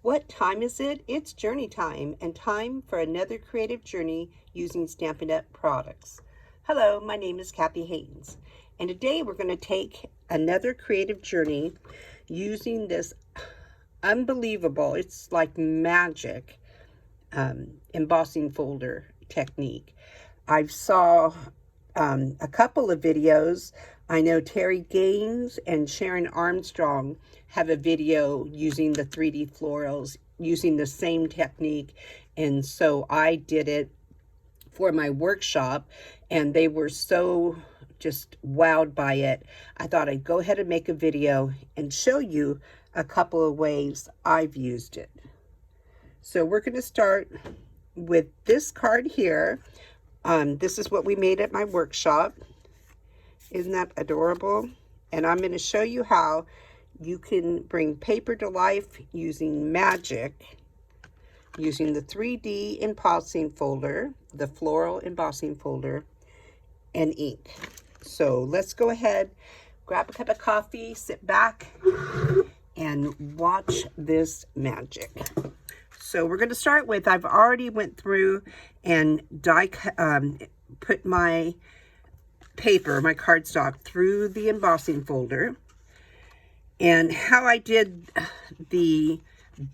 What time is it? It's journey time, and time for another creative journey using Stampin' Up! Products. Hello, my name is Kathy Haynes, and today we're going to take another creative journey using this unbelievable, it's like magic, embossing folder technique. I saw a couple of videos. I know Terry Gaines and Sharon Armstrong have a video using the 3D florals, using the same technique. And so I did it for my workshop, and they were so just wowed by it. I thought I'd go ahead and make a video and show you a couple of ways I've used it. So we're going to start with this card here. This is what we made at my workshop. Isn't that adorable? And I'm going to show you how you can bring paper to life using magic, using the 3D embossing folder, the floral embossing folder, and ink. So let's go ahead, grab a cup of coffee, sit back, and watch this magic. So we're going to start with, I've already went through and put my paper, my cardstock, through the embossing folder. And how I did the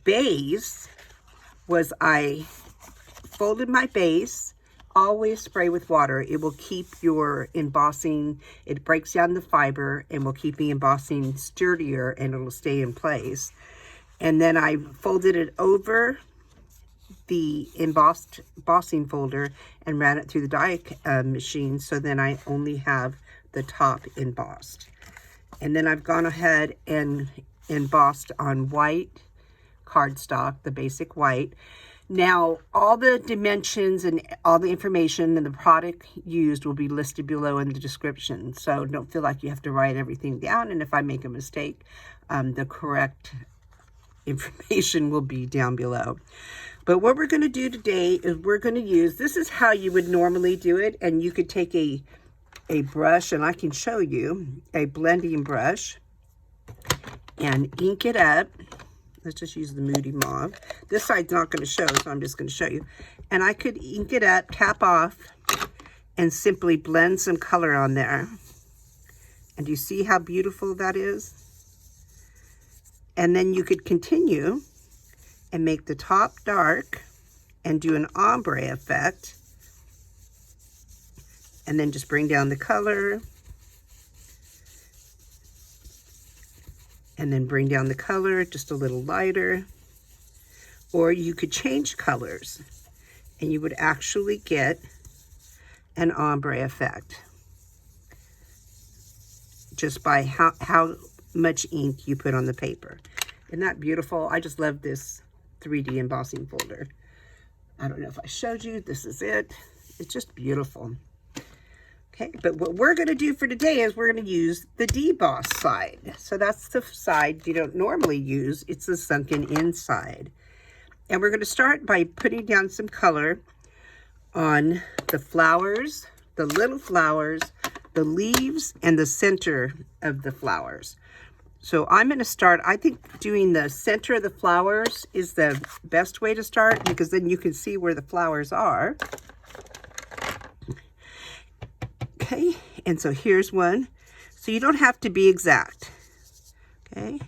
base was I folded my base, always spray with water. It will keep your embossing, it breaks down the fiber and will keep the embossing sturdier, and it'll stay in place. And then I folded it over the embossing folder and ran it through the die machine, so then I only have the top embossed. And then I've gone ahead and embossed on white cardstock, the basic white. Now, all the dimensions and all the information and the product used will be listed below in the description, so don't feel like you have to write everything down, and if I make a mistake, the correct information will be down below. But what we're going to do today is we're going to use, this is how you would normally do it, and you could take a brush, and I can show you, a blending brush, and ink it up. Let's just use the Moody Mauve. This side's not going to show, so I'm just going to show you. And I could ink it up, cap off, and simply blend some color on there. And do you see how beautiful that is? And then you could continue and make the top dark and do an ombre effect, and then just bring down the color, and then bring down the color just a little lighter. Or you could change colors and you would actually get an ombre effect just by how much ink you put on the paper. Isn't that beautiful? I just love this 3D embossing folder. I don't know if I showed you. This is it. It's just beautiful. Okay, but what we're going to do for today is we're going to use the deboss side. So that's the side you don't normally use. It's the sunken inside. And we're going to start by putting down some color on the flowers, the little flowers, the leaves, and the center of the flowers. So I'm going to start, I think doing the center of the flowers is the best way to start, because then you can see where the flowers are. Okay, and so here's one. So you don't have to be exact. Okay,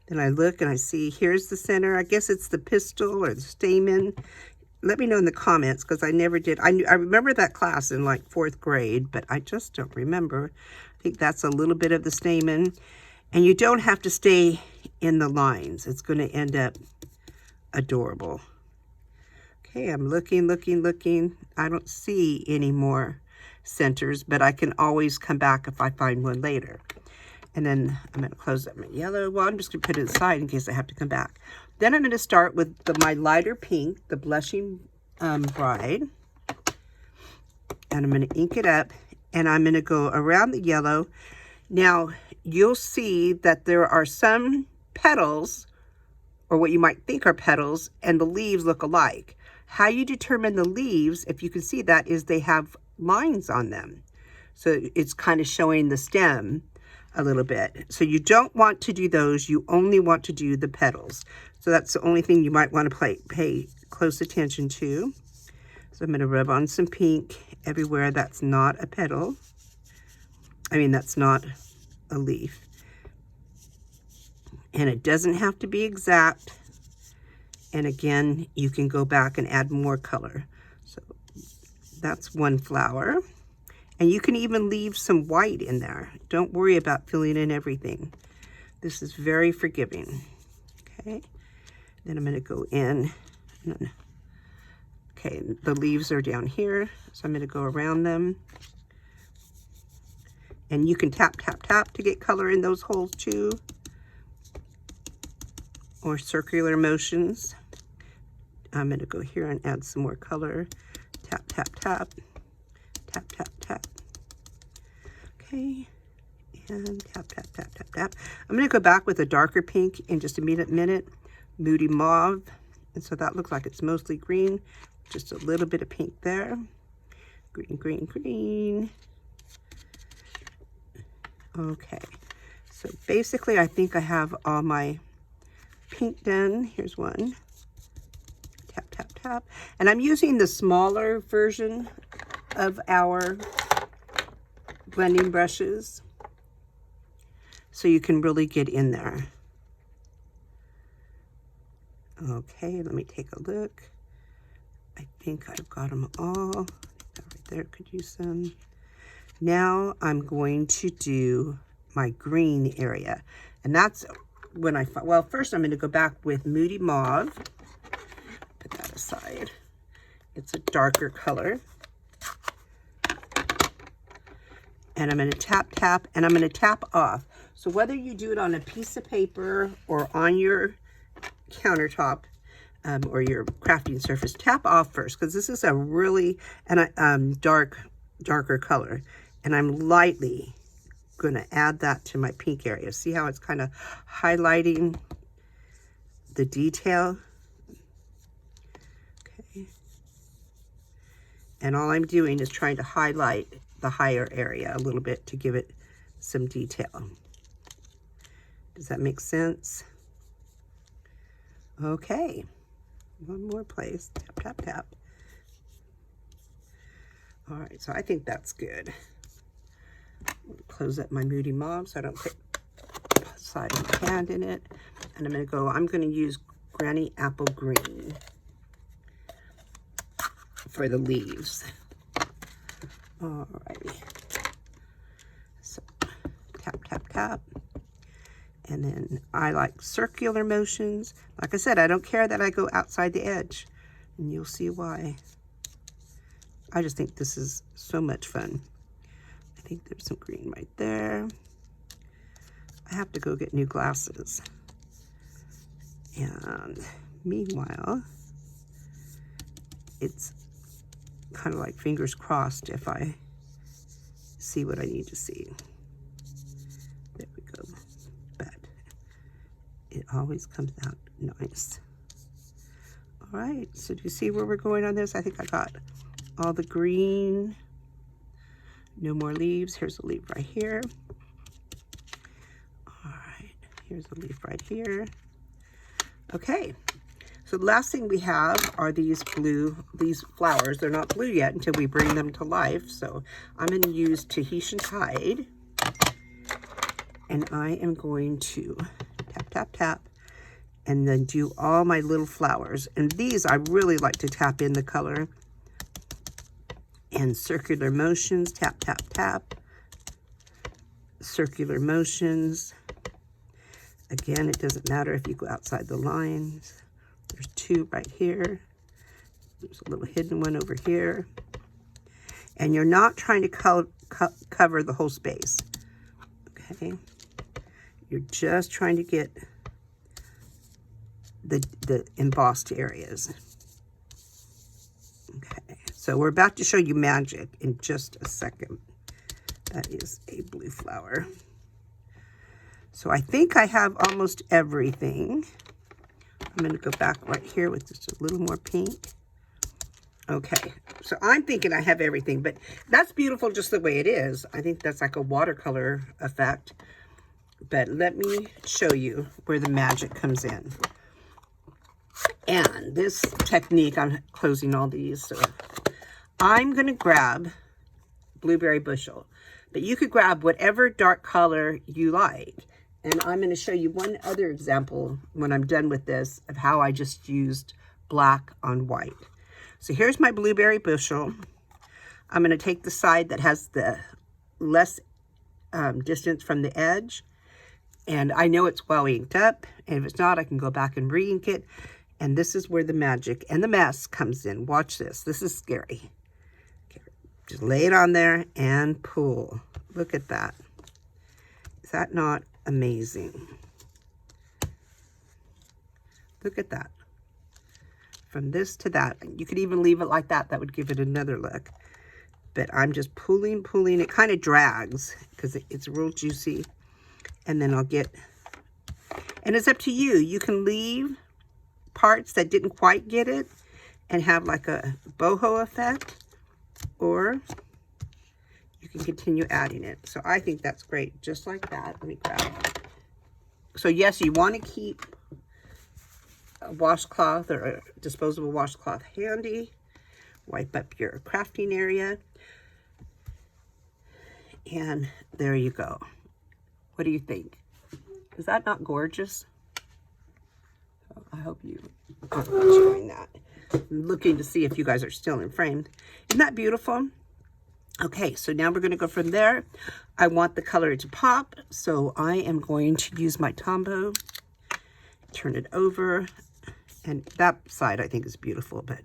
then I look and I see here's the center. I guess it's the pistil or the stamen. Let me know in the comments, because I never did. I remember that class in like 4th grade, but I just don't remember. I think that's a little bit of the stamen. And you don't have to stay in the lines. It's going to end up adorable. Okay, I'm looking. I don't see any more centers, but I can always come back if I find one later. And then I'm going to close up my yellow. Well, I'm just going to put it aside in case I have to come back. Then I'm going to start with my lighter pink, the Blushing Bride. And I'm going to ink it up, and I'm going to go around the yellow. Now, you'll see that there are some petals, or what you might think are petals, and the leaves look alike. How you determine the leaves, if you can see that, is they have lines on them. So it's kind of showing the stem. a little bit. So you don't want to do those. You only want to do the petals. So that's the only thing you might want to pay close attention to. So I'm going to rub on some pink everywhere that's not a petal. I mean, that's not a leaf. And it doesn't have to be exact. And again, you can go back and add more color. So that's one flower. And you can even leave some white in there. Don't worry about filling in everything. This is very forgiving. Okay. Then I'm going to go in. Okay, the leaves are down here. So I'm going to go around them. And you can tap, tap, tap to get color in those holes too. Or circular motions. I'm going to go here and add some more color. Tap, tap, tap. Tap, tap, tap. Okay. And tap, tap, tap, tap, tap. I'm going to go back with a darker pink in just a minute. Moody mauve. And so that looks like it's mostly green. Just a little bit of pink there. Green, green, green. Okay. So basically, I think I have all my pink done. Here's one. Tap, tap, tap. And I'm using the smaller version of our blending brushes so you can really get in there. Okay, let me take a look. I think I've got them all. That right there could use some. Now I'm going to do my green area. And that's when well, first I'm going to go back with Moody Mauve. Put that aside. It's a darker color. And I'm going to tap, tap, and I'm going to tap off. So whether you do it on a piece of paper or on your countertop or your crafting surface, tap off first, because this is a really darker color. And I'm lightly going to add that to my pink area. See how it's kind of highlighting the detail? Okay. And all I'm doing is trying to highlight the higher area a little bit to give it some detail. Does that make sense? Okay. One more place. Tap, tap, tap. All right, so I think that's good. Close up my Moody Mauve so I don't put side of my hand in it. And I'm going to use Granny Apple Green for the leaves. Alrighty. So tap, tap, tap. And then I like circular motions. Like I said, I don't care that I go outside the edge. And you'll see why. I just think this is so much fun. I think there's some green right there. I have to go get new glasses. And meanwhile, it's kind of like fingers crossed if I see what I need to see. There we go. But it always comes out nice. All right, so do you see where we're going on this? I think I got all the green. No more leaves. Here's a leaf right here. All right, here's a leaf right here. Okay, so the last thing we have are these flowers. They're not blue yet until we bring them to life. So I'm going to use Tahitian Tide. And I am going to tap, tap, tap, and then do all my little flowers. And these, I really like to tap in the color. And circular motions, tap, tap, tap. Circular motions. Again, it doesn't matter if you go outside the lines. There's two right here. There's a little hidden one over here. And you're not trying to cover the whole space. Okay. You're just trying to get the embossed areas. Okay. So we're about to show you magic in just a second. That is a blue flower. So I think I have almost everything. I'm going to go back right here with just a little more pink. Okay, so I'm thinking I have everything, but that's beautiful just the way it is. I think that's like a watercolor effect. But let me show you where the magic comes in. And this technique, I'm closing all these. So I'm going to grab Blueberry Bushel. But you could grab whatever dark color you like. And I'm going to show you one other example when I'm done with this of how I just used black on white. So here's my Blueberry Bushel. I'm going to take the side that has the less distance from the edge. And I know it's well inked up. And if it's not, I can go back and re-ink it. And this is where the magic and the mess comes in. Watch this. This is scary. Okay, just lay it on there and pull. Look at that. Is that not amazing? Look at that. From this to that. You could even leave it like that. That would give it another look. But I'm just pulling. It kind of drags because it's real juicy. And then I'll get, and it's up to you. You can leave parts that didn't quite get it and have like a boho effect, or you can continue adding it. So I think that's great, just like that. Let me grab it. So yes, you want to keep a washcloth or a disposable washcloth handy. Wipe up your crafting area. And there you go. What do you think? Is that not gorgeous? I hope you are enjoying that. I'm looking to see if you guys are still in frame. Isn't that beautiful? Okay, so now we're going to go from there. I want the color to pop, so I am going to use my Tombow. Turn it over. And that side I think is beautiful, but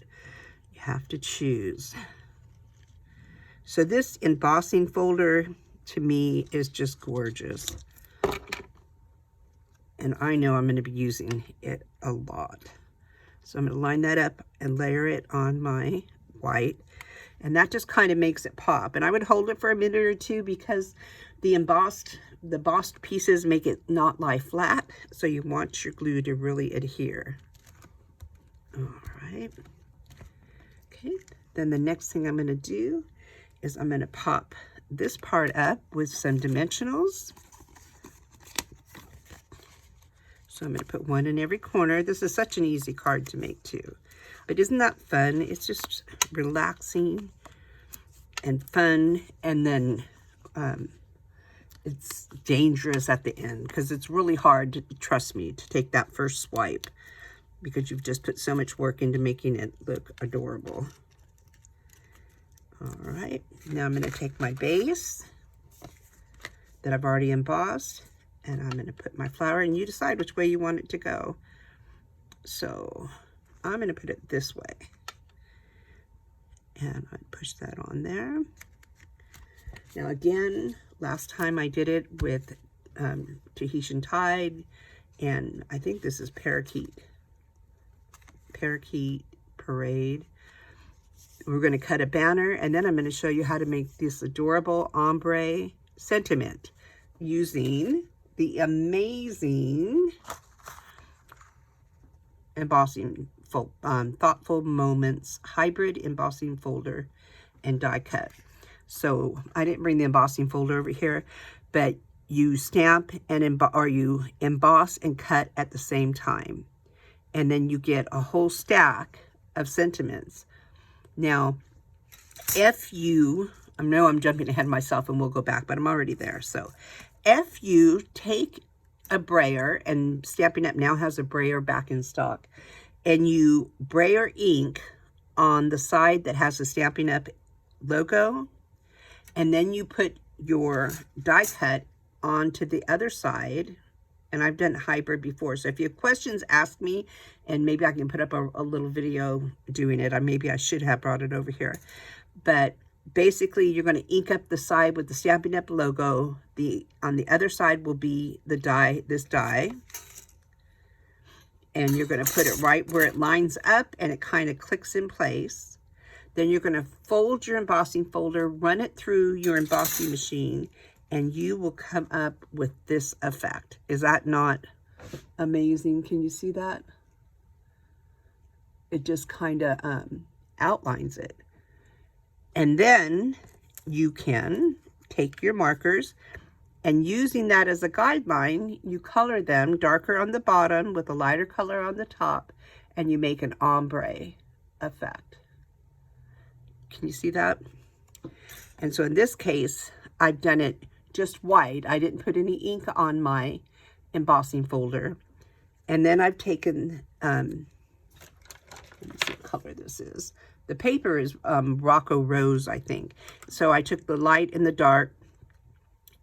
you have to choose. So this embossing folder to me is just gorgeous. And I know I'm going to be using it a lot. So I'm going to line that up and layer it on my white. And that just kind of makes it pop. And I would hold it for a minute or two because the embossed pieces make it not lie flat. So you want your glue to really adhere. All right. Okay. Then the next thing I'm going to do is I'm going to pop this part up with some dimensionals. So I'm going to put one in every corner. This is such an easy card to make too. But isn't that fun? It's just relaxing and fun. And then it's dangerous at the end because it's really hard, trust me, to take that first swipe because you've just put so much work into making it look adorable. All right, now I'm going to take my base that I've already embossed, and I'm going to put my flower, and you decide which way you want it to go. So I'm going to put it this way, and I push that on there. Now again, last time I did it with Tahitian Tide, and I think this is Parakeet Parade. We're going to cut a banner, and then I'm going to show you how to make this adorable ombre sentiment using the amazing embossing Thoughtful Moments hybrid embossing folder and die cut. So I didn't bring the embossing folder over here, but you stamp and you emboss and cut at the same time, and then you get a whole stack of sentiments. Now, if you, I know I'm jumping ahead of myself and we'll go back, but I'm already there. So if you take a brayer, and Stampin' Up! Now has a brayer back in stock, and you brayer ink on the side that has the Stampin' Up! Logo, and then you put your die cut onto the other side, and I've done hybrid before, so if you have questions, ask me, and maybe I can put up a little video doing it. Maybe I should have brought it over here. But basically, you're going to ink up the side with the Stampin' Up! Logo. On the other side will be the die, this die. And you're going to put it right where it lines up, and it kind of clicks in place. Then you're going to fold your embossing folder, run it through your embossing machine, and you will come up with this effect. Is that not amazing? Can you see that? It just kind of outlines it. And then you can take your markers And using that as a guideline, you color them darker on the bottom with a lighter color on the top, and you make an ombre effect. Can you see that? And so in this case, I've done it just white. I didn't put any ink on my embossing folder. And then I've taken, let me see what color this is. The paper is Rocco Rose, I think. So I took the light and the dark,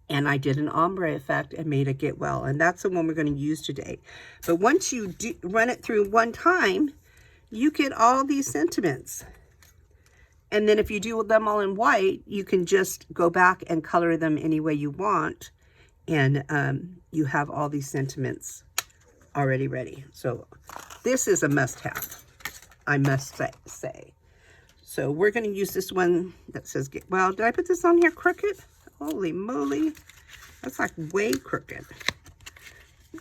and I did an ombre effect and made it get well. And that's the one we're going to use today. But once you run it through one time, you get all these sentiments. And then if you do them all in white, you can just go back and color them any way you want. And you have all these sentiments already ready. So this is a must-have, I must say. So we're going to use this one that says get well. Did I put this on here crooked? Holy moly. That's like way crooked.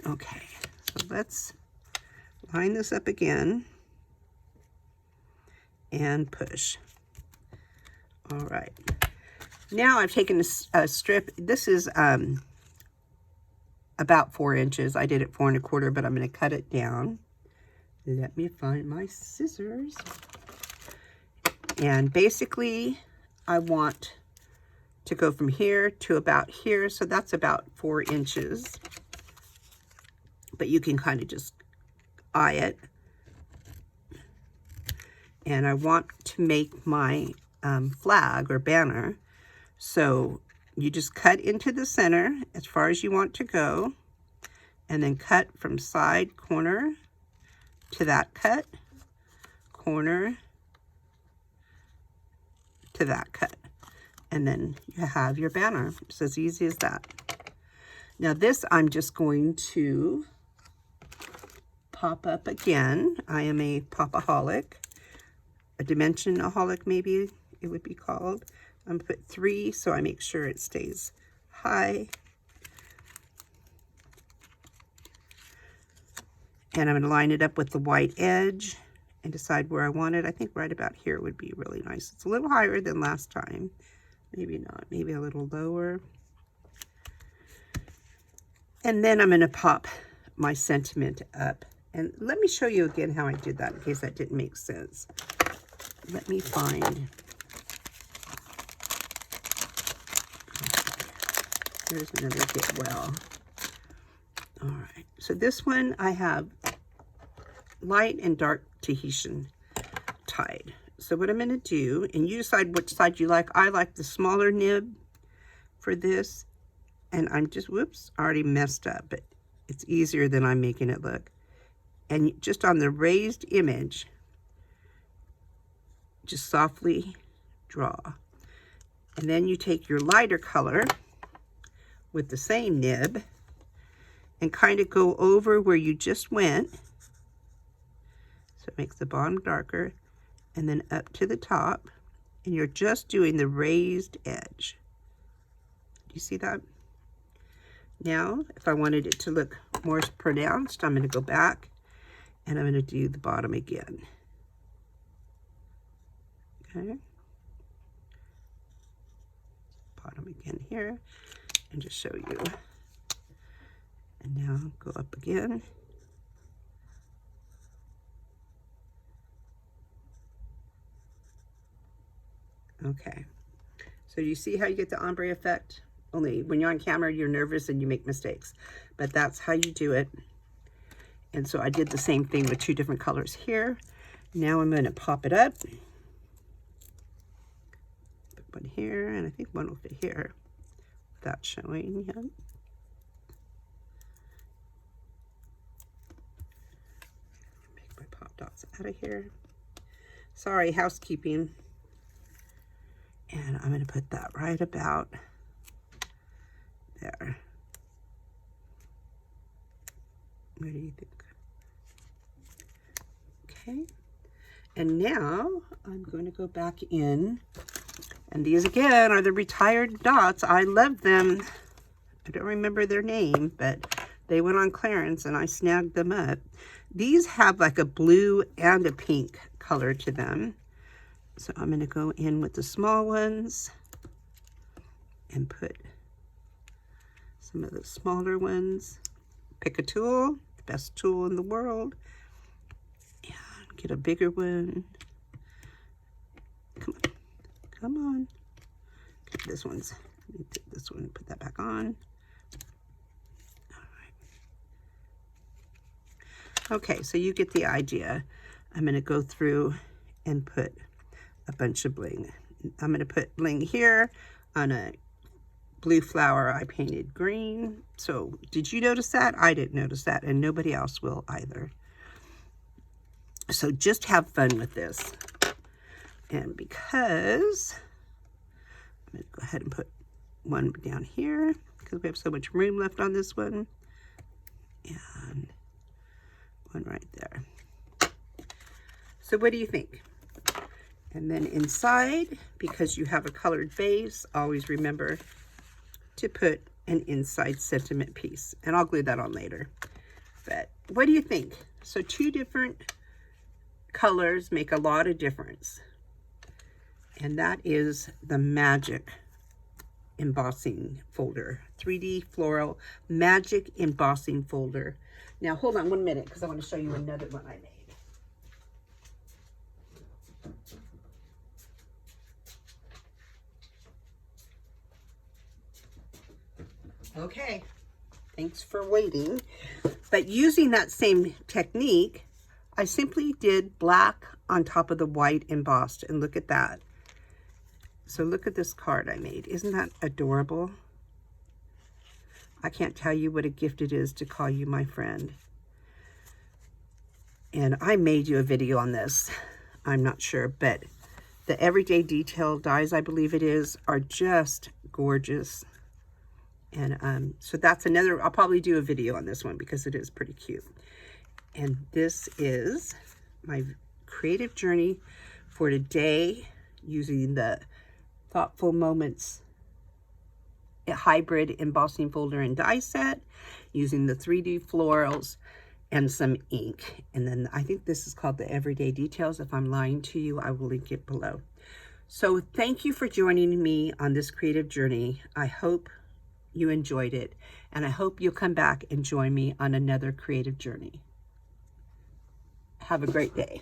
Okay, so let's line this up again and push. All right. Now I've taken a strip. This is about 4 inches. I did it 4 1/4, but I'm going to cut it down. Let me find my scissors. And basically, I want to go from here to about here. So that's about 4 inches. But you can kind of just eye it. And I want to make my flag or banner. So you just cut into the center as far as you want to go. And then cut from side corner to that cut. Corner to that cut. And then you have your banner. It's as easy as that. Now this I'm just going to pop up again. I am a popaholic, a dimensionaholic maybe it would be called. I'm gonna put 3 so I make sure it stays high. And I'm gonna line it up with the white edge and decide where I want it. I think right about here would be really nice. It's a little higher than last time. Maybe not, maybe a little lower. And then I'm gonna pop my sentiment up. And let me show you again how I did that in case that didn't make sense. Let me find, here's another get well. All right, so this one I have light and dark Tahitian tied. So what I'm going to do, and you decide which side you like. I like the smaller nib for this, and I'm just, whoops, already messed up, but it's easier than I'm making it look. And just on the raised image, just softly draw. And then you take your lighter color with the same nib and kind of go over where you just went. So it makes the bottom darker, and then up to the top, and you're just doing the raised edge. Do you see that? Now, if I wanted it to look more pronounced, I'm going to go back and I'm going to do the bottom again. Okay. Bottom again here, and just show you. And now go up again. Okay, so you see how you get the ombre effect? Only when you're on camera, you're nervous and you make mistakes, but that's how you do it. And so I did the same thing with 2 different colors here. Now I'm going to pop it up. Put one here, and I think one will fit here without showing yet. Make my pop dots out of here. Sorry, housekeeping. And I'm going to put that right about there. What do you think? Okay. And now I'm going to go back in. And these again are the retired dots. I love them. I don't remember their name, but they went on clearance and I snagged them up. These have like a blue and a pink color to them. So I'm going to go in with the small ones and put some of the smaller ones. Pick a tool, the best tool in the world. And get a bigger one. Come on. Come on. Okay, this one's, let me take this one and put that back on. All right. Okay, so you get the idea. I'm going to go through and put a bunch of bling. I'm going to put bling here on a blue flower I painted green. So did you notice that? I didn't notice that, and nobody else will either. So just have fun with this. And because I'm going to go ahead and put one down here because we have so much room left on this one, and one right there. So what do you think? And then inside, because you have a colored base, always remember to put an inside sentiment piece, and I'll glue that on later. But what do you think? So 2 different colors make a lot of difference, and that is the magic embossing folder, 3D floral magic embossing folder. Now hold on 1 minute because I want to show you another one I made. Okay, thanks for waiting. But using that same technique, I simply did black on top of the white embossed, and look at that. So look at this card I made. Isn't that adorable? I can't tell you what a gift it is to call you my friend. And I made you a video on this. I'm not sure, but the everyday detail dies, I believe it is, are just gorgeous. And so that's another, I'll probably do a video on this one because it is pretty cute. And this is my creative journey for today using the Thoughtful Moments hybrid embossing folder and die set, using the 3D florals and some ink. And then I think this is called the Everyday Details. If I'm lying to you, I will link it below. So thank you for joining me on this creative journey. I hope you enjoyed it, and I hope you'll come back and join me on another creative journey. Have a great day.